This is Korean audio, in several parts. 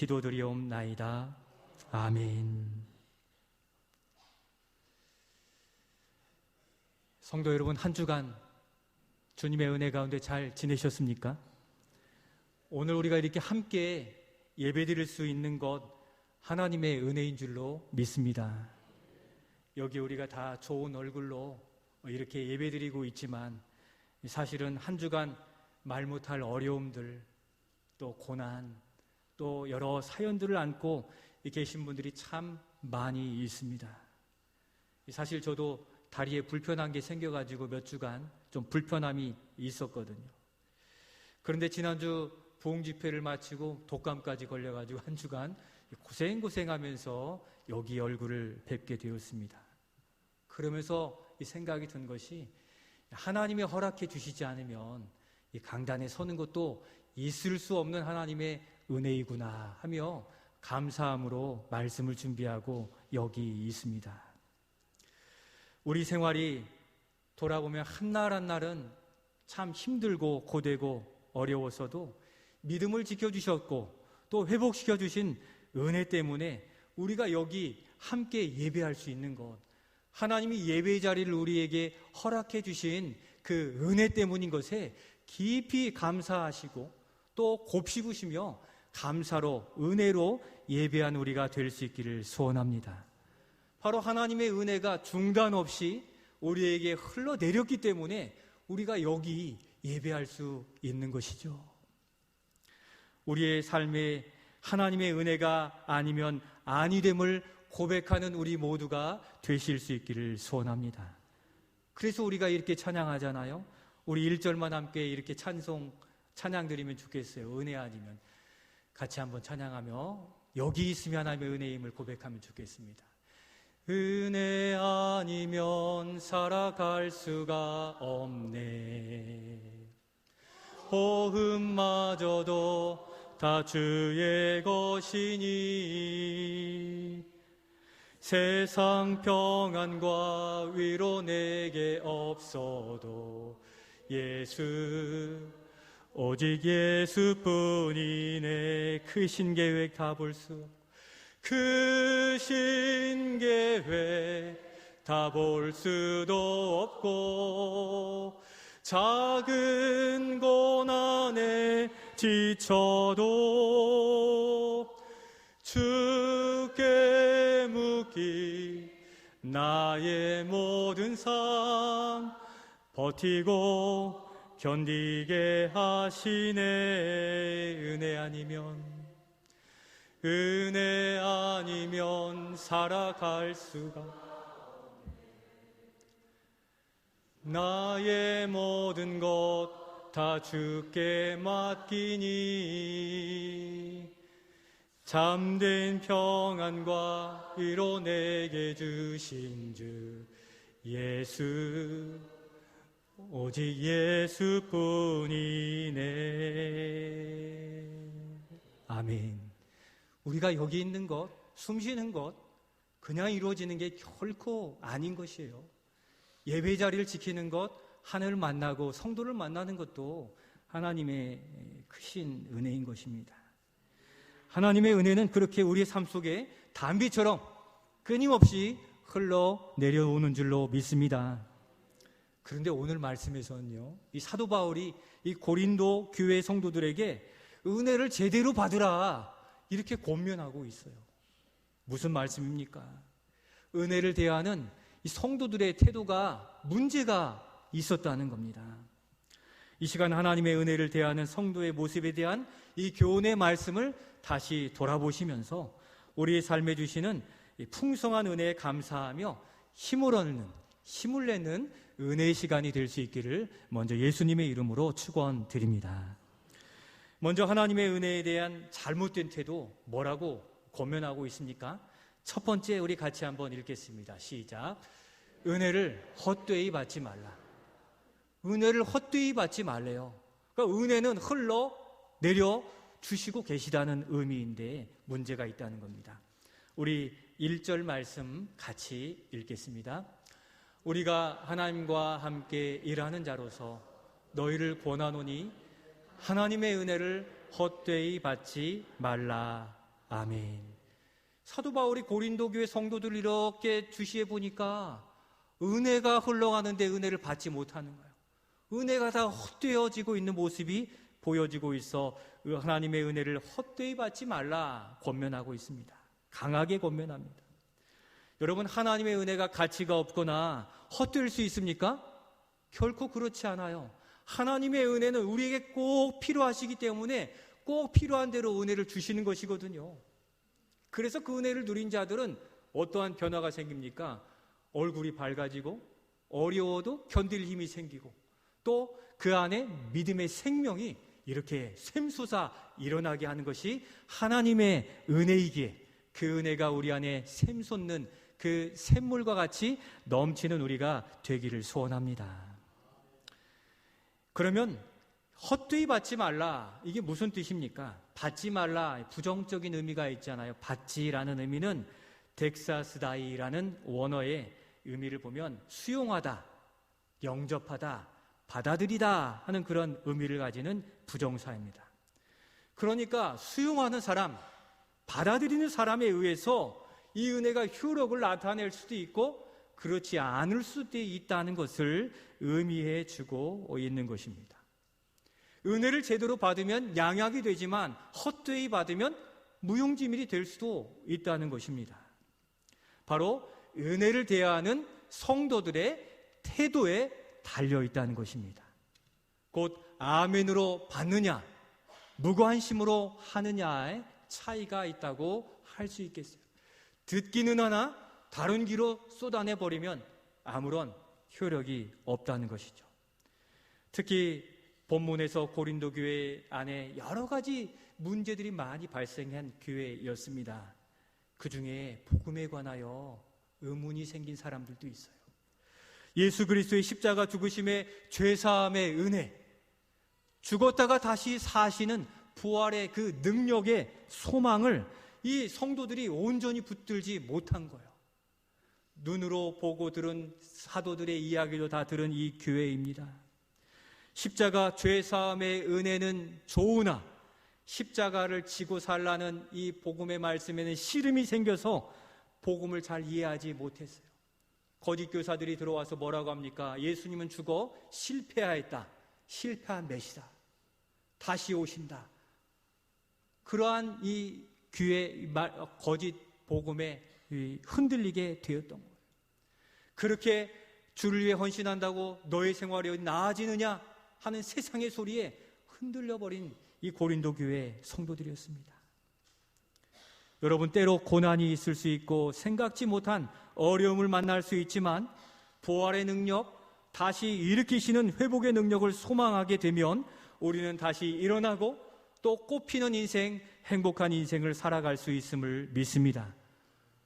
기도드리옵나이다. 아멘. 성도 여러분, 한 주간 주님의 은혜 가운데 잘 지내셨습니까? 오늘 우리가 이렇게 함께 예배드릴 수 있는 것 하나님의 은혜인 줄로 믿습니다. 여기 우리가 다 좋은 얼굴로 이렇게 예배드리고 있지만 사실은 한 주간 말 못할 어려움들, 또 고난, 또 여러 사연들을 안고 계신 분들이 참 많이 있습니다. 사실 저도 다리에 불편한 게 생겨가지고 몇 주간 좀 불편함이 있었거든요. 그런데 지난주 부흥집회를 마치고 독감까지 걸려가지고 한 주간 고생하면서 여기 얼굴을 뵙게 되었습니다. 그러면서 이 생각이 든 것이 하나님이 허락해 주시지 않으면 이 강단에 서는 것도 있을 수 없는 하나님의 은혜이구나 하며 감사함으로 말씀을 준비하고 여기 있습니다. 우리 생활이 돌아보면 한날 한날은 참 힘들고 고되고 어려웠어도 믿음을 지켜주셨고 또 회복시켜주신 은혜 때문에 우리가 여기 함께 예배할 수 있는 것, 하나님이 예배의 자리를 우리에게 허락해 주신 그 은혜 때문인 것에 깊이 감사하시고 또 곱씹으시며 감사로 은혜로 예배한 우리가 될 수 있기를 소원합니다. 바로 하나님의 은혜가 중단 없이 우리에게 흘러내렸기 때문에 우리가 여기 예배할 수 있는 것이죠. 우리의 삶에 하나님의 은혜가 아니면 아니됨을 고백하는 우리 모두가 되실 수 있기를 소원합니다. 그래서 우리가 이렇게 찬양하잖아요. 우리 1절만 함께 이렇게 찬양 드리면 좋겠어요. 은혜 아니면 같이 한번 찬양하며 여기 있으면 하나님의 은혜임을 고백하면 좋겠습니다. 은혜 아니면 살아갈 수가 없네. 호흡마저도 다 주의 것이니 세상 평안과 위로 내게 없어도 오직 예수뿐이네. 크신 계획 다 볼 수 크신 계획 다 볼 수도 없고 작은 고난에 지쳐도 주께 묻기 나의 모든 삶 버티고 견디게 하시네. 은혜 아니면 살아갈 수가 나의 모든 것 다 주께 맡기니 잠든 평안과 위로 내게 주신 주 예수 오직 예수뿐이네. 아멘. 우리가 여기 있는 것, 숨 쉬는 것 그냥 이루어지는 게 결코 아닌 것이에요. 예배 자리를 지키는 것, 하늘을 만나고 성도를 만나는 것도 하나님의 크신 은혜인 것입니다. 하나님의 은혜는 그렇게 우리의 삶 속에 단비처럼 끊임없이 흘러 내려오는 줄로 믿습니다. 그런데 오늘 말씀에서는요, 이 사도 바울이 이 고린도 교회 성도들에게 은혜를 제대로 받으라 이렇게 권면하고 있어요. 무슨 말씀입니까? 은혜를 대하는 이 성도들의 태도가 문제가 있었다는 겁니다. 이 시간 하나님의 은혜를 대하는 성도의 모습에 대한 이 교훈의 말씀을 다시 돌아보시면서 우리의 삶에 주시는 이 풍성한 은혜에 감사하며 힘을 내는 은혜의 시간이 될 수 있기를 먼저 예수님의 이름으로 축원드립니다. 먼저 하나님의 은혜에 대한 잘못된 태도 뭐라고 권면하고 있습니까? 첫 번째 우리 같이 한번 읽겠습니다. 시작. 은혜를 헛되이 받지 말라. 은혜를 헛되이 받지 말래요. 그러니까 은혜는 흘러 내려 주시고 계시다는 의미인데 문제가 있다는 겁니다. 우리 1절 말씀 같이 읽겠습니다. 우리가 하나님과 함께 일하는 자로서 너희를 권하노니 하나님의 은혜를 헛되이 받지 말라. 아멘. 사도 바울이 고린도 교회 성도들 이렇게 주시해 보니까 은혜가 흘러가는데 은혜를 받지 못하는 거예요. 은혜가 다 헛되어지고 있는 모습이 보여지고 있어 하나님의 은혜를 헛되이 받지 말라 권면하고 있습니다. 강하게 권면합니다. 여러분, 하나님의 은혜가 가치가 없거나 헛될 수 있습니까? 결코 그렇지 않아요. 하나님의 은혜는 우리에게 꼭 필요하시기 때문에 꼭 필요한 대로 은혜를 주시는 것이거든요. 그래서 그 은혜를 누린 자들은 어떠한 변화가 생깁니까? 얼굴이 밝아지고 어려워도 견딜 힘이 생기고 또 그 안에 믿음의 생명이 이렇게 샘솟아 일어나게 하는 것이 하나님의 은혜이기에 그 은혜가 우리 안에 샘솟는 그 샘물과 같이 넘치는 우리가 되기를 소원합니다. 그러면 헛되이 받지 말라, 이게 무슨 뜻입니까? 받지 말라, 부정적인 의미가 있잖아요. 받지라는 의미는 덱사스다이라는 원어의 의미를 보면 수용하다, 영접하다, 받아들이다 하는 그런 의미를 가지는 부정사입니다. 그러니까 수용하는 사람, 받아들이는 사람에 의해서 이 은혜가 효력을 나타낼 수도 있고 그렇지 않을 수도 있다는 것을 의미해 주고 있는 것입니다. 은혜를 제대로 받으면 양약이 되지만 헛되이 받으면 무용지물이 될 수도 있다는 것입니다. 바로 은혜를 대하는 성도들의 태도에 달려있다는 것입니다. 곧 아멘으로 받느냐 무관심으로 하느냐의 차이가 있다고 할 수 있겠어요. 듣기는 하나 다른 귀로 쏟아내버리면 아무런 효력이 없다는 것이죠. 특히 본문에서 고린도 교회 안에 여러 가지 문제들이 많이 발생한 교회였습니다. 그 중에 복음에 관하여 의문이 생긴 사람들도 있어요. 예수 그리스도의 십자가 죽으심의 죄사함의 은혜, 죽었다가 다시 사시는 부활의 그 능력의 소망을 이 성도들이 온전히 붙들지 못한 거예요. 눈으로 보고 들은 사도들의 이야기도 다 들은 이 교회입니다. 십자가 죄사함의 은혜는 좋으나 십자가를 지고 살라는 이 복음의 말씀에는 씨름이 생겨서 복음을 잘 이해하지 못했어요. 거짓 교사들이 들어와서 뭐라고 합니까? 예수님은 죽어 실패하였다. 실패한 메시다. 다시 오신다. 그러한 이 귀의 거짓 복음에 흔들리게 되었던 거예요. 그렇게 주를 위해 헌신한다고 너의 생활이 나아지느냐 하는 세상의 소리에 흔들려버린 이 고린도 교회 성도들이었습니다. 여러분, 때로 고난이 있을 수 있고 생각지 못한 어려움을 만날 수 있지만 부활의 능력, 다시 일으키시는 회복의 능력을 소망하게 되면 우리는 다시 일어나고 또 꽃피는 인생, 행복한 인생을 살아갈 수 있음을 믿습니다.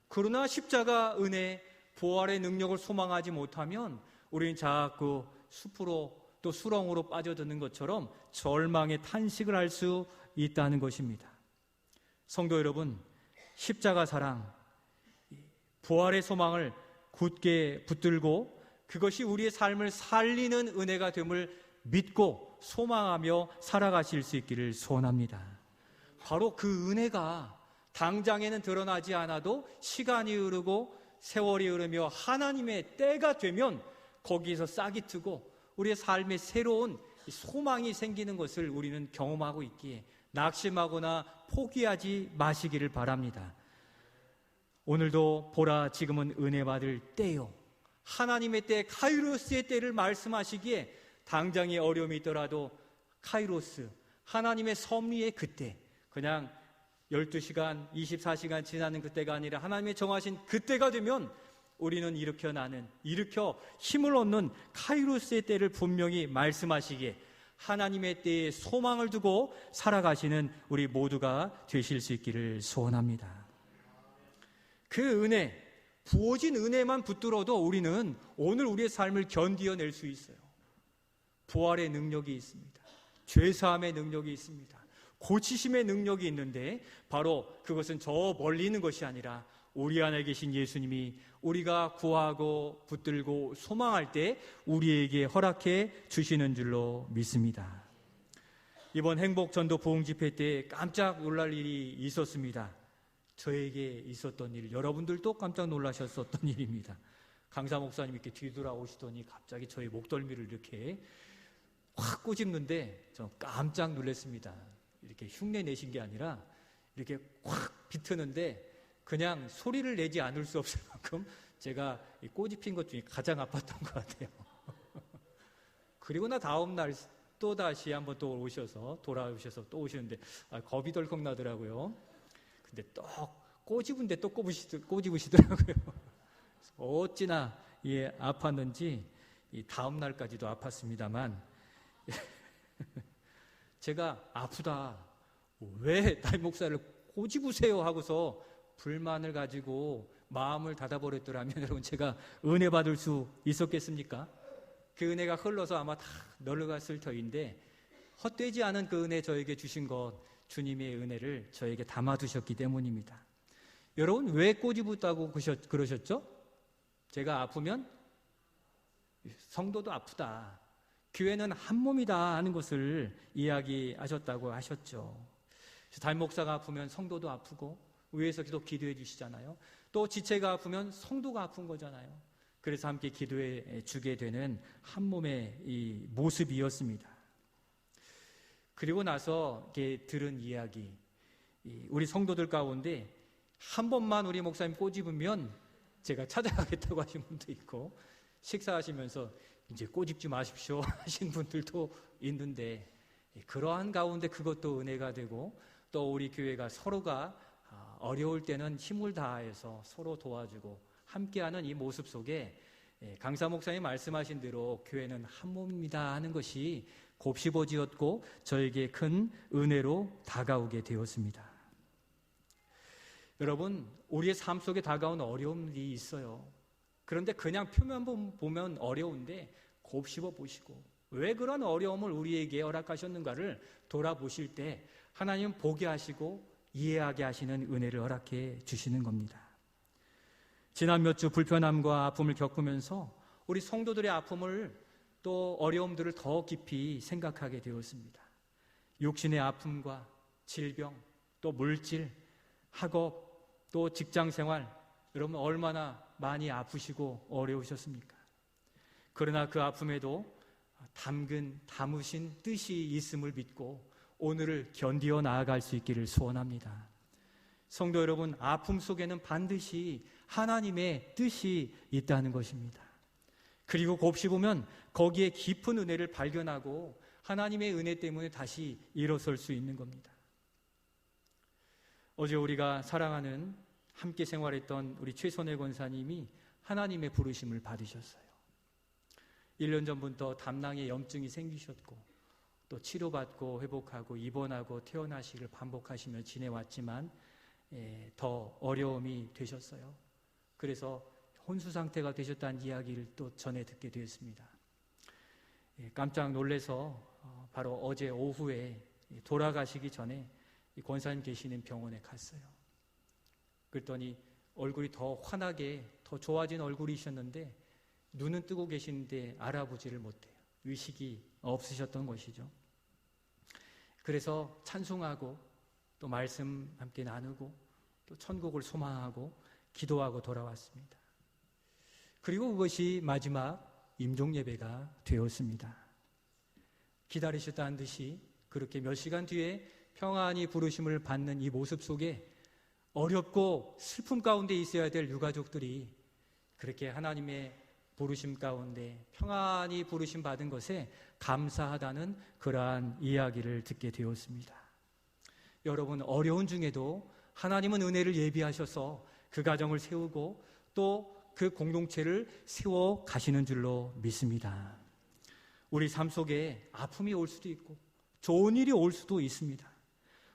그러나 십자가 은혜, 부활의 능력을 소망하지 못하면 우리는 자꾸 숲으로 또 수렁으로 빠져드는 것처럼 절망의 탄식을 할 수 있다는 것입니다. 성도 여러분, 십자가 사랑, 부활의 소망을 굳게 붙들고 그것이 우리의 삶을 살리는 은혜가 됨을 믿고 소망하며 살아가실 수 있기를 소원합니다. 바로 그 은혜가 당장에는 드러나지 않아도 시간이 흐르고 세월이 흐르며 하나님의 때가 되면 거기에서 싹이 트고 우리의 삶에 새로운 소망이 생기는 것을 우리는 경험하고 있기에 낙심하거나 포기하지 마시기를 바랍니다. 오늘도 보라, 지금은 은혜 받을 때요. 하나님의 때, 카이로스의 때를 말씀하시기에 당장의 어려움이 있더라도 카이로스, 하나님의 섭리의 그때, 그냥 12시간, 24시간 지나는 그때가 아니라 하나님의 정하신 그때가 되면 우리는 일으켜 힘을 얻는 카이로스의 때를 분명히 말씀하시기에 하나님의 때에 소망을 두고 살아가시는 우리 모두가 되실 수 있기를 소원합니다. 그 은혜, 부어진 은혜만 붙들어도 우리는 오늘 우리의 삶을 견디어낼 수 있어요. 부활의 능력이 있습니다. 죄사함의 능력이 있습니다. 고치심의 능력이 있는데 바로 그것은 저 멀리 있는 것이 아니라 우리 안에 계신 예수님이 우리가 구하고 붙들고 소망할 때 우리에게 허락해 주시는 줄로 믿습니다. 이번 행복전도 부흥집회 때 깜짝 놀랄 일이 있었습니다. 저에게 있었던 일, 여러분들도 깜짝 놀라셨었던 일입니다. 강사 목사님 이렇게 뒤돌아오시더니 갑자기 저의 목덜미를 이렇게 확 꼬집는데 저 깜짝 놀랐습니다. 이렇게 흉내 내신 게 아니라 이렇게 확 비트는데 그냥 소리를 내지 않을 수 없을 만큼 제가 꼬집힌 것 중에 가장 아팠던 것 같아요. 그리고 나 다음 날 또 다시 한번 또 돌아오셔서 또 오시는데 겁이 덜컥 나더라고요. 근데 또 꼬집은데 또 꼬집으시더라고요. 어찌나 아팠는지 이 다음 날까지도 아팠습니다만 제가 아프다, 왜 담임 목사를 꼬집으세요 하고서 불만을 가지고 마음을 닫아버렸더라면 여러분 제가 은혜 받을 수 있었겠습니까? 그 은혜가 흘러서 아마 다 널어갔을 터인데 헛되지 않은 그 은혜 저에게 주신 것, 주님의 은혜를 저에게 담아두셨기 때문입니다. 여러분 왜 꼬집었다고 그러셨죠? 제가 아프면 성도도 아프다, 교회는 한 몸이다 하는 것을 이야기하셨다고 하셨죠. 담임 목사가 아프면 성도도 아프고 위에서 계속 기도해 주시잖아요. 또 지체가 아프면 성도가 아픈 거잖아요. 그래서 함께 기도해 주게 되는 한 몸의 이 모습이었습니다. 그리고 나서 들은 이야기, 우리 성도들 가운데 한 번만 우리 목사님 꼬집으면 제가 찾아가겠다고 하신 분도 있고, 식사하시면서 이제 꼬집지 마십시오 하신 분들도 있는데, 그러한 가운데 그것도 은혜가 되고, 또 우리 교회가 서로가 어려울 때는 힘을 다해서 서로 도와주고 함께하는 이 모습 속에 강사 목사님 말씀하신 대로 교회는 한 몸입니다 하는 것이 곱씹어지었고 저에게 큰 은혜로 다가오게 되었습니다. 여러분, 우리의 삶 속에 다가온 어려움이 있어요. 그런데 그냥 표면 보면 어려운데 곱씹어 보시고 왜 그런 어려움을 우리에게 허락하셨는가를 돌아보실 때 하나님은 보게 하시고 이해하게 하시는 은혜를 허락해 주시는 겁니다. 지난 몇 주 불편함과 아픔을 겪으면서 우리 성도들의 아픔을 또 어려움들을 더 깊이 생각하게 되었습니다. 육신의 아픔과 질병, 또 물질, 학업, 또 직장생활, 여러분 얼마나 많이 아프시고 어려우셨습니까? 그러나 그 아픔에도 담으신 뜻이 있음을 믿고 오늘을 견디어 나아갈 수 있기를 소원합니다. 성도 여러분, 아픔 속에는 반드시 하나님의 뜻이 있다는 것입니다. 그리고 곱씹으면 거기에 깊은 은혜를 발견하고 하나님의 은혜 때문에 다시 일어설 수 있는 겁니다. 어제 우리가 사랑하는 함께 생활했던 우리 최선혜 권사님이 하나님의 부르심을 받으셨어요. 1년 전부터 담낭에 염증이 생기셨고 또 치료받고 회복하고 입원하고 퇴원하시기를 반복하시며 지내왔지만 더 어려움이 되셨어요. 그래서 혼수 상태가 되셨다는 이야기를 또 전해 듣게 되었습니다. 깜짝 놀라서 바로 어제 오후에 돌아가시기 전에 권사님 계시는 병원에 갔어요. 그랬더니 얼굴이 더 환하게 더 좋아진 얼굴이셨는데 눈은 뜨고 계시는데 알아보지를 못해요. 의식이 없으셨던 것이죠. 그래서 찬송하고 또 말씀 함께 나누고 또 천국을 소망하고 기도하고 돌아왔습니다. 그리고 그것이 마지막 임종 예배가 되었습니다. 기다리셨다는 듯이 그렇게 몇 시간 뒤에 평안히 부르심을 받는 이 모습 속에 어렵고 슬픔 가운데 있어야 될 유가족들이 그렇게 하나님의 부르심 가운데 평안히 부르심 받은 것에 감사하다는 그러한 이야기를 듣게 되었습니다. 여러분, 어려운 중에도 하나님은 은혜를 예비하셔서 그 가정을 세우고 또 그 공동체를 세워 가시는 줄로 믿습니다. 우리 삶 속에 아픔이 올 수도 있고 좋은 일이 올 수도 있습니다.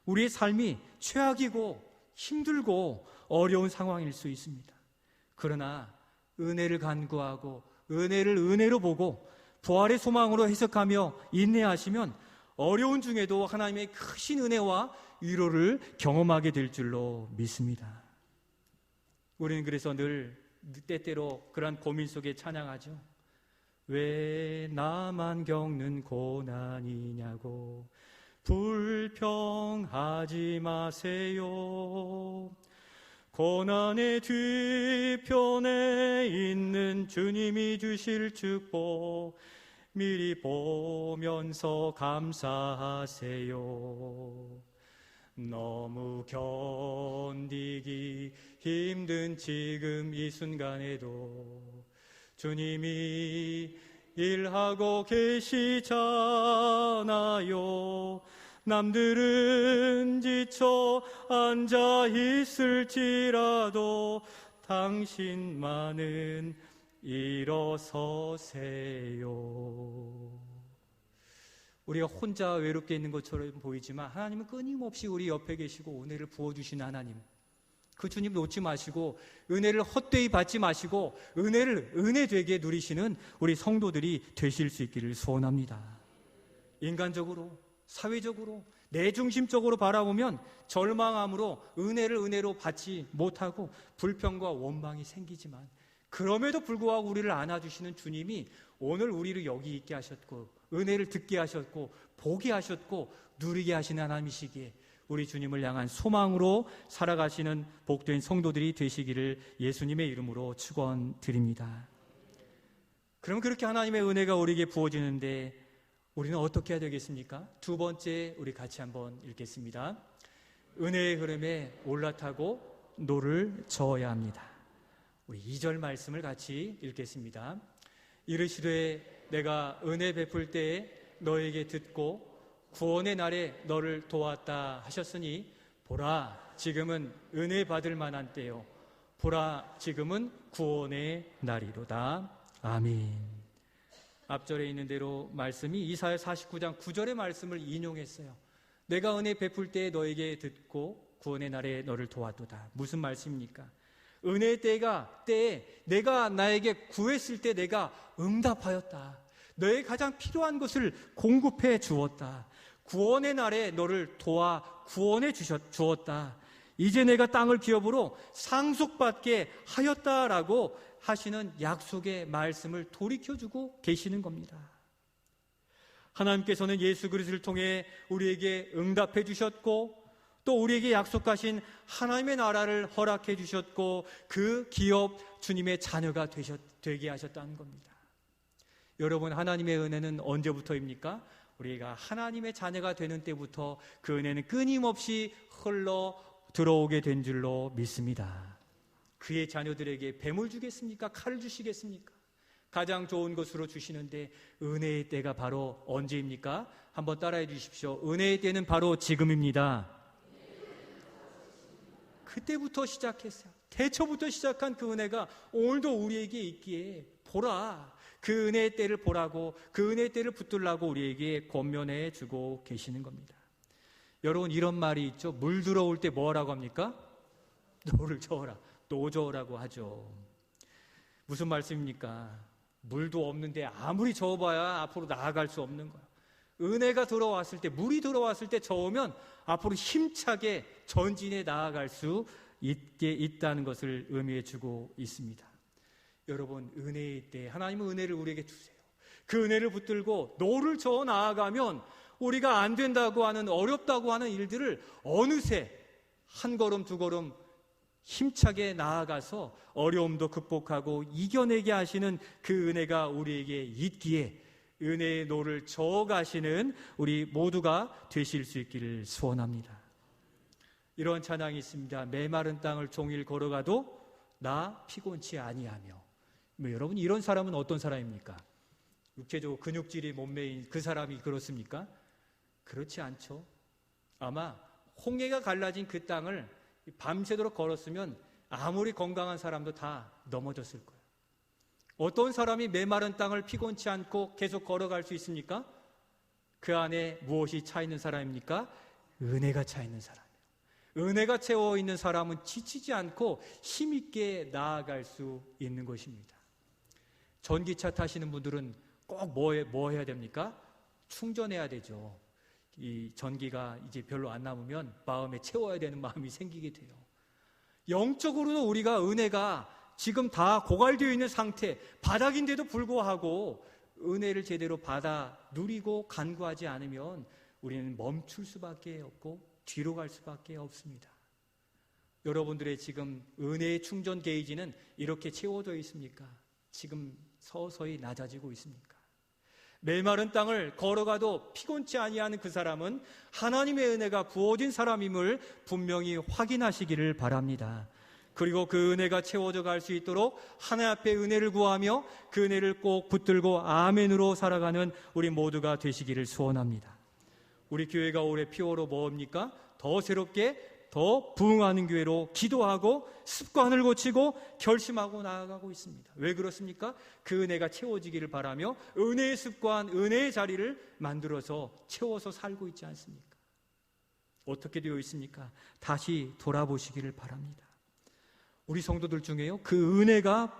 우리의 삶이 최악이고 힘들고 어려운 상황일 수 있습니다. 그러나 은혜를 간구하고 은혜를 은혜로 보고 부활의 소망으로 해석하며 인내하시면 어려운 중에도 하나님의 크신 은혜와 위로를 경험하게 될 줄로 믿습니다. 우리는 그래서 늘 때때로 그런 고민 속에 찬양하죠. 왜 나만 겪는 고난이냐고 불평하지 마세요. 고난의 뒤편에 있는 주님이 주실 축복 미리 보면서 감사하세요. 너무 견디기 힘든 지금 이 순간에도 주님이 일하고 계시잖아요. 남들은 지쳐 앉아 있을지라도 당신만은 일어서세요. 우리가 혼자 외롭게 있는 것처럼 보이지만 하나님은 끊임없이 우리 옆에 계시고 은혜를 부어주시는 하나님, 그 주님 놓지 마시고 은혜를 헛되이 받지 마시고 은혜를 은혜되게 누리시는 우리 성도들이 되실 수 있기를 소원합니다. 인간적으로, 사회적으로, 내중심적으로 바라보면 절망함으로 은혜를 은혜로 받지 못하고 불평과 원망이 생기지만, 그럼에도 불구하고 우리를 안아주시는 주님이 오늘 우리를 여기 있게 하셨고 은혜를 듣게 하셨고 보게 하셨고 누리게 하시는 하나님이시기에 우리 주님을 향한 소망으로 살아가시는 복된 성도들이 되시기를 예수님의 이름으로 축원드립니다. 그럼 그렇게 하나님의 은혜가 우리에게 부어지는데 우리는 어떻게 해야 되겠습니까? 두 번째, 우리 같이 한번 읽겠습니다. 은혜의 흐름에 올라타고 노를 저어야 합니다. 우리 2절 말씀을 같이 읽겠습니다. 이르시되 내가 은혜 베풀 때에 너에게 듣고 구원의 날에 너를 도왔다 하셨으니 보라 지금은 은혜 받을 만한 때요 보라 지금은 구원의 날이로다. 아멘. 앞절에 있는 대로 말씀이 이사야 49장 9절의 말씀을 인용했어요. 내가 은혜 베풀 때에 너에게 듣고 구원의 날에 너를 도왔도다. 무슨 말씀입니까? 은혜의 때에 내가 나에게 구했을 때 내가 응답하였다. 너의 가장 필요한 것을 공급해 주었다. 구원의 날에 너를 도와 구원해 주었다. 이제 내가 땅을 기업으로 상속받게 하였다라고 하시는 약속의 말씀을 돌이켜주고 계시는 겁니다. 하나님께서는 예수 그리스도를 통해 우리에게 응답해 주셨고 또 우리에게 약속하신 하나님의 나라를 허락해 주셨고 그 기업 주님의 자녀가 되게 하셨다는 겁니다. 여러분, 하나님의 은혜는 언제부터입니까? 우리가 하나님의 자녀가 되는 때부터 그 은혜는 끊임없이 흘러 들어오게 된 줄로 믿습니다. 그의 자녀들에게 뱀을 주겠습니까? 칼을 주시겠습니까? 가장 좋은 것으로 주시는데 은혜의 때가 바로 언제입니까? 한번 따라해 주십시오. 은혜의 때는 바로 지금입니다. 그때부터 시작했어요. 태초부터 시작한 그 은혜가 오늘도 우리에게 있기에 보라, 그 은혜의 때를 보라고, 그 은혜의 때를 붙들라고 우리에게 권면해 주고 계시는 겁니다. 여러분, 이런 말이 있죠. 물 들어올 때 뭐라고 합니까? 노를 저어라, 노 저어라고 하죠. 무슨 말씀입니까? 물도 없는데 아무리 저어봐야 앞으로 나아갈 수 없는 거야. 은혜가 들어왔을 때, 물이 들어왔을 때 저으면 앞으로 힘차게 전진해 나아갈 수 있다는 것을 의미해 주고 있습니다. 여러분, 은혜의 때 하나님은 은혜를 우리에게 주세요. 그 은혜를 붙들고 노를 저어 나아가면 우리가 안 된다고 하는, 어렵다고 하는 일들을 어느새 한 걸음 두 걸음 힘차게 나아가서 어려움도 극복하고 이겨내게 하시는 그 은혜가 우리에게 있기에 은혜의 노를 저어가시는 우리 모두가 되실 수 있기를 소원합니다. 이런 찬양이 있습니다. 메마른 땅을 종일 걸어가도 나 피곤치 아니하며. 여러분, 이런 사람은 어떤 사람입니까? 육체적으로 근육질이 몸매인 그 사람이 그렇습니까? 그렇지 않죠. 아마 홍해가 갈라진 그 땅을 밤새도록 걸었으면 아무리 건강한 사람도 다 넘어졌을 거예요. 어떤 사람이 메마른 땅을 피곤치 않고 계속 걸어갈 수 있습니까? 그 안에 무엇이 차 있는 사람입니까? 은혜가 차 있는 사람이에요. 은혜가 채워 있는 사람은 지치지 않고 힘있게 나아갈 수 있는 것입니다. 전기차 타시는 분들은 꼭 뭐 해야 됩니까? 충전해야 되죠. 이 전기가 이제 별로 안 남으면 마음에 채워야 되는 마음이 생기게 돼요. 영적으로도 우리가 은혜가 지금 다 고갈되어 있는 상태, 바닥인데도 불구하고 은혜를 제대로 받아 누리고 간구하지 않으면 우리는 멈출 수밖에 없고 뒤로 갈 수밖에 없습니다. 여러분들의 지금 은혜의 충전 게이지는 이렇게 채워져 있습니까? 지금 서서히 낮아지고 있습니까? 메마른 땅을 걸어가도 피곤치 아니하는 그 사람은 하나님의 은혜가 부어진 사람임을 분명히 확인하시기를 바랍니다. 그리고 그 은혜가 채워져 갈 수 있도록 하나님 앞에 은혜를 구하며 그 은혜를 꼭 붙들고 아멘으로 살아가는 우리 모두가 되시기를 소원합니다. 우리 교회가 올해 피오로 뭡니까? 더 새롭게 더 부흥하는 교회로 기도하고 습관을 고치고 결심하고 나아가고 있습니다. 왜 그렇습니까? 그 은혜가 채워지기를 바라며 은혜의 습관, 은혜의 자리를 만들어서 채워서 살고 있지 않습니까? 어떻게 되어 있습니까? 다시 돌아보시기를 바랍니다. 우리 성도들 중에요, 그 은혜가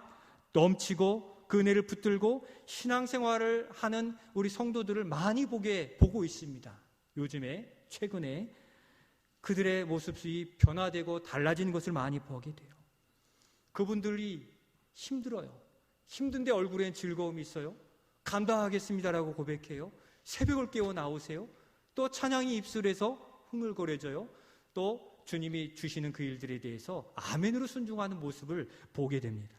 넘치고 그 은혜를 붙들고 신앙생활을 하는 우리 성도들을 많이 보고 있습니다. 요즘에 최근에 그들의 모습이 변화되고 달라지는 것을 많이 보게 돼요. 그분들이 힘들어요. 힘든데 얼굴엔 즐거움이 있어요. 감당하겠습니다라고 고백해요. 새벽을 깨워 나오세요. 또 찬양이 입술에서 흥얼거려져요. 또 주님이 주시는 그 일들에 대해서 아멘으로 순종하는 모습을 보게 됩니다.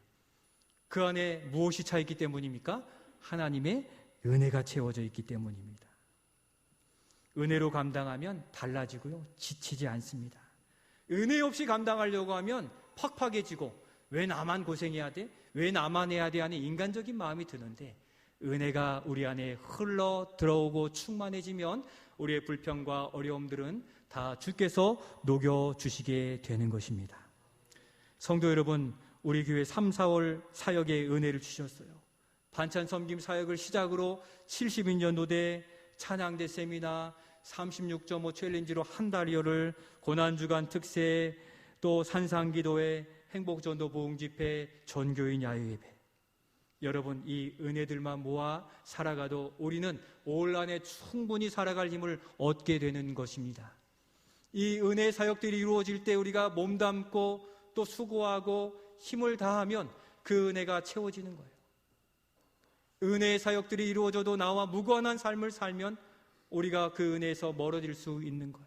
그 안에 무엇이 차 있기 때문입니까? 하나님의 은혜가 채워져 있기 때문입니다. 은혜로 감당하면 달라지고요, 지치지 않습니다. 은혜 없이 감당하려고 하면 팍팍해지고 왜 나만 고생해야 돼? 왜 나만 해야 돼? 하는 인간적인 마음이 드는데 은혜가 우리 안에 흘러 들어오고 충만해지면 우리의 불평과 어려움들은 다 주께서 녹여주시게 되는 것입니다. 성도 여러분, 우리 교회 3, 4월 사역에 은혜를 주셨어요. 반찬 섬김 사역을 시작으로 70인년 노대, 찬양대 세미나, 36.5 챌린지로 한 달여를, 고난주간 특세, 또 산상기도회, 행복전도 보응집회, 전교인 야유예배. 여러분, 이 은혜들만 모아 살아가도 우리는 올 한해 충분히 살아갈 힘을 얻게 되는 것입니다. 이 은혜 사역들이 이루어질 때 우리가 몸담고 또 수고하고 힘을 다하면 그 은혜가 채워지는 거예요. 은혜의 사역들이 이루어져도 나와 무관한 삶을 살면 우리가 그 은혜에서 멀어질 수 있는 거예요.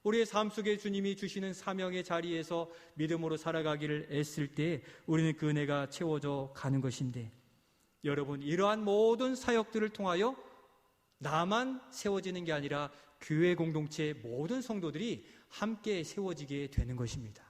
우리의 삶 속에 주님이 주시는 사명의 자리에서 믿음으로 살아가기를 애쓸 때 우리는 그 은혜가 채워져 가는 것인데, 여러분, 이러한 모든 사역들을 통하여 나만 세워지는 게 아니라 교회 공동체의 모든 성도들이 함께 세워지게 되는 것입니다.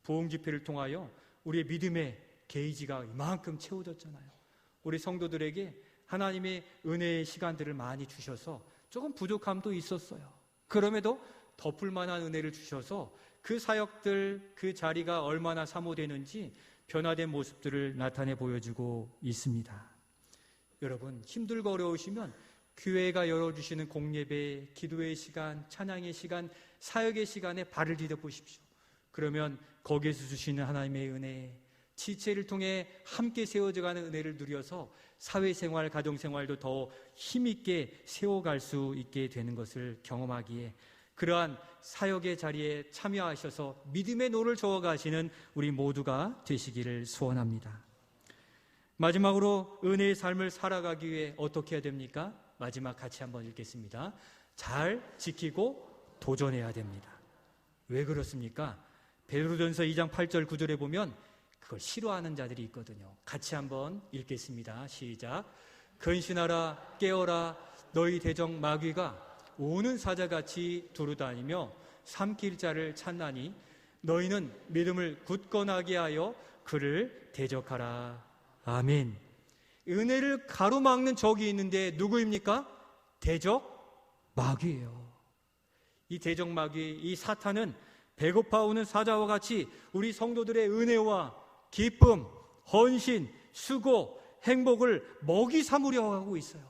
부흥 집회를 통하여 우리의 믿음의 게이지가 이만큼 채워졌잖아요. 우리 성도들에게 하나님의 은혜의 시간들을 많이 주셔서 조금 부족함도 있었어요. 그럼에도 덮을 만한 은혜를 주셔서 그 사역들, 그 자리가 얼마나 사모되는지 변화된 모습들을 나타내 보여주고 있습니다. 여러분, 힘들고 어려우시면 교회가 열어주시는 공예배, 기도의 시간, 찬양의 시간, 사역의 시간에 발을 디뎌 보십시오. 그러면 거기에서 주시는 하나님의 은혜, 지체를 통해 함께 세워져가는 은혜를 누려서 사회생활, 가정생활도 더 힘있게 세워갈 수 있게 되는 것을 경험하기에 그러한 사역의 자리에 참여하셔서 믿음의 노를 저어가시는 우리 모두가 되시기를 소원합니다. 마지막으로 은혜의 삶을 살아가기 위해 어떻게 해야 됩니까? 마지막 같이 한번 읽겠습니다. 잘 지키고 도전해야 됩니다. 왜 그렇습니까? 베드로전서 2장 8절 9절에 보면 그걸 싫어하는 자들이 있거든요. 같이 한번 읽겠습니다. 시작. 근신하라, 깨어라, 너희 대적 마귀가 오는 사자같이 두루다니며 삼킬 자를 찾나니 너희는 믿음을 굳건하게 하여 그를 대적하라. 아멘. 은혜를 가로막는 적이 있는데 누구입니까? 대적 마귀예요. 이 대적 마귀, 이 사탄은 배고파오는 사자와 같이 우리 성도들의 은혜와 기쁨, 헌신, 수고, 행복을 먹이 삼으려 하고 있어요.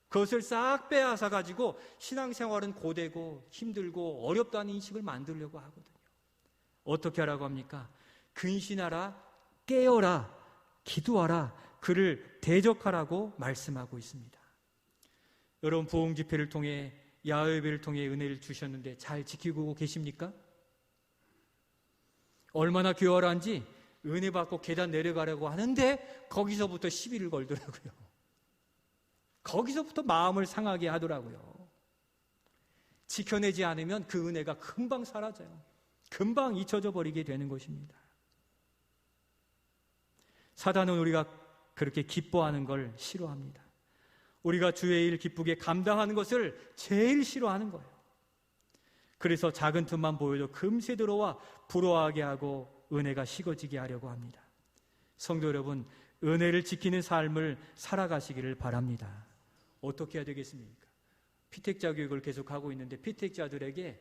그것을 싹 빼앗아 가지고 신앙생활은 고되고 힘들고 어렵다는 인식을 만들려고 하거든요. 어떻게 하라고 합니까? 근신하라, 깨어라, 기도하라, 그를 대적하라고 말씀하고 있습니다. 여러분, 부흥 집회를 통해, 야외배를 통해 은혜를 주셨는데 잘 지키고 계십니까? 얼마나 교활한지 은혜 받고 계단 내려가려고 하는데 거기서부터 시비를 걸더라고요. 거기서부터 마음을 상하게 하더라고요. 지켜내지 않으면 그 은혜가 금방 사라져요. 금방 잊혀져 버리게 되는 것입니다. 사단은 우리가 그렇게 기뻐하는 걸 싫어합니다. 우리가 주의 일 기쁘게 감당하는 것을 제일 싫어하는 거예요. 그래서 작은 틈만 보여도 금세 들어와 부러워하게 하고 은혜가 식어지게 하려고 합니다. 성도 여러분, 은혜를 지키는 삶을 살아가시기를 바랍니다. 어떻게 해야 되겠습니까? 피택자 교육을 계속하고 있는데 피택자들에게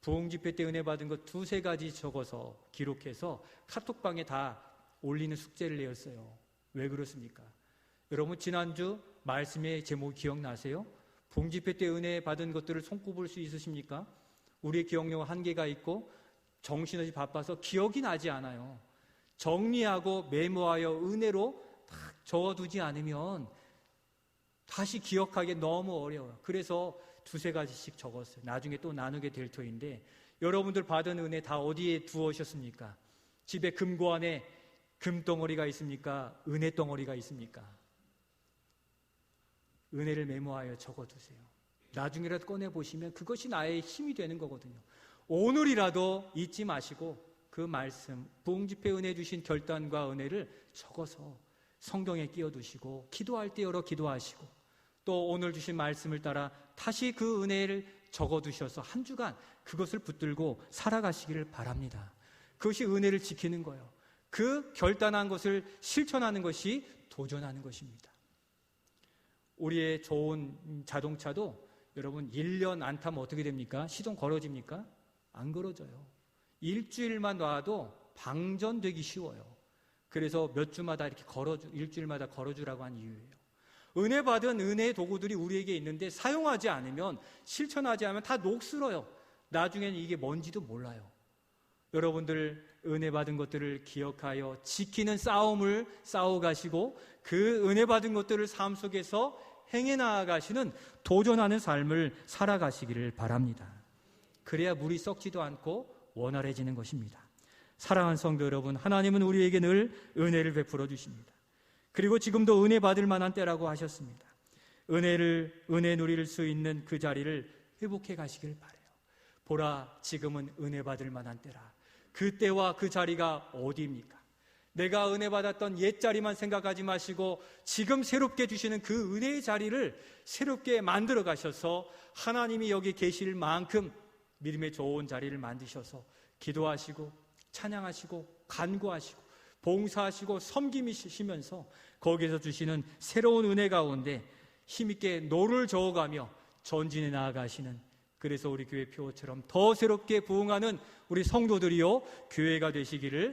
부흥집회 때 은혜 받은 것 2-3가지 적어서 기록해서 카톡방에 다 올리는 숙제를 내었어요. 왜 그렇습니까? 여러분, 지난주 말씀의 제목 기억나세요? 부흥집회 때 은혜 받은 것들을 손꼽을 수 있으십니까? 우리의 기억력은 한계가 있고 정신없이 바빠서 기억이 나지 않아요. 정리하고 메모하여 은혜로 딱 적어두지 않으면 다시 기억하기 너무 어려워요. 그래서 2-3가지씩 적었어요. 나중에 또 나누게 될 터인데, 여러분들 받은 은혜 다 어디에 두어셨습니까? 집에 금고안에 금덩어리가 있습니까? 은혜 덩어리가 있습니까? 은혜를 메모하여 적어두세요. 나중에라도 꺼내보시면 그것이 나의 힘이 되는 거거든요. 오늘이라도 잊지 마시고 그 말씀, 부흥집회 은혜 주신 결단과 은혜를 적어서 성경에 끼워두시고 기도할 때 여러 기도하시고 또 오늘 주신 말씀을 따라 다시 그 은혜를 적어두셔서 한 주간 그것을 붙들고 살아가시기를 바랍니다. 그것이 은혜를 지키는 거예요. 그 결단한 것을 실천하는 것이 도전하는 것입니다. 우리의 좋은 자동차도 여러분 1년 안 타면 어떻게 됩니까? 시동 걸어집니까? 안 걸어져요. 일주일만 놔도 방전되기 쉬워요. 그래서 몇 주마다 이렇게 일주일마다 걸어주라고 한 이유예요. 은혜 받은 은혜의 도구들이 우리에게 있는데 사용하지 않으면, 실천하지 않으면 다 녹슬어요. 나중에는 이게 뭔지도 몰라요. 여러분들 은혜 받은 것들을 기억하여 지키는 싸움을 싸워가시고 그 은혜 받은 것들을 삶 속에서 행해 나아가시는 도전하는 삶을 살아가시기를 바랍니다. 그래야 물이 썩지도 않고 원활해지는 것입니다. 사랑하는 성도 여러분, 하나님은 우리에게 늘 은혜를 베풀어 주십니다. 그리고 지금도 은혜 받을 만한 때라고 하셨습니다. 은혜 누릴 수 있는 그 자리를 회복해 가시길 바라요. 보라, 지금은 은혜 받을 만한 때라. 그 때와 그 자리가 어디입니까? 내가 은혜 받았던 옛 자리만 생각하지 마시고 지금 새롭게 주시는 그 은혜의 자리를 새롭게 만들어 가셔서 하나님이 여기 계실 만큼 믿음의 좋은 자리를 만드셔서 기도하시고 찬양하시고 간구하시고 봉사하시고 섬기시면서 거기에서 주시는 새로운 은혜 가운데 힘있게 노를 저어가며 전진해 나아가시는, 그래서 우리 교회 표처럼 더 새롭게 부흥하는 우리 성도들이요 교회가 되시기를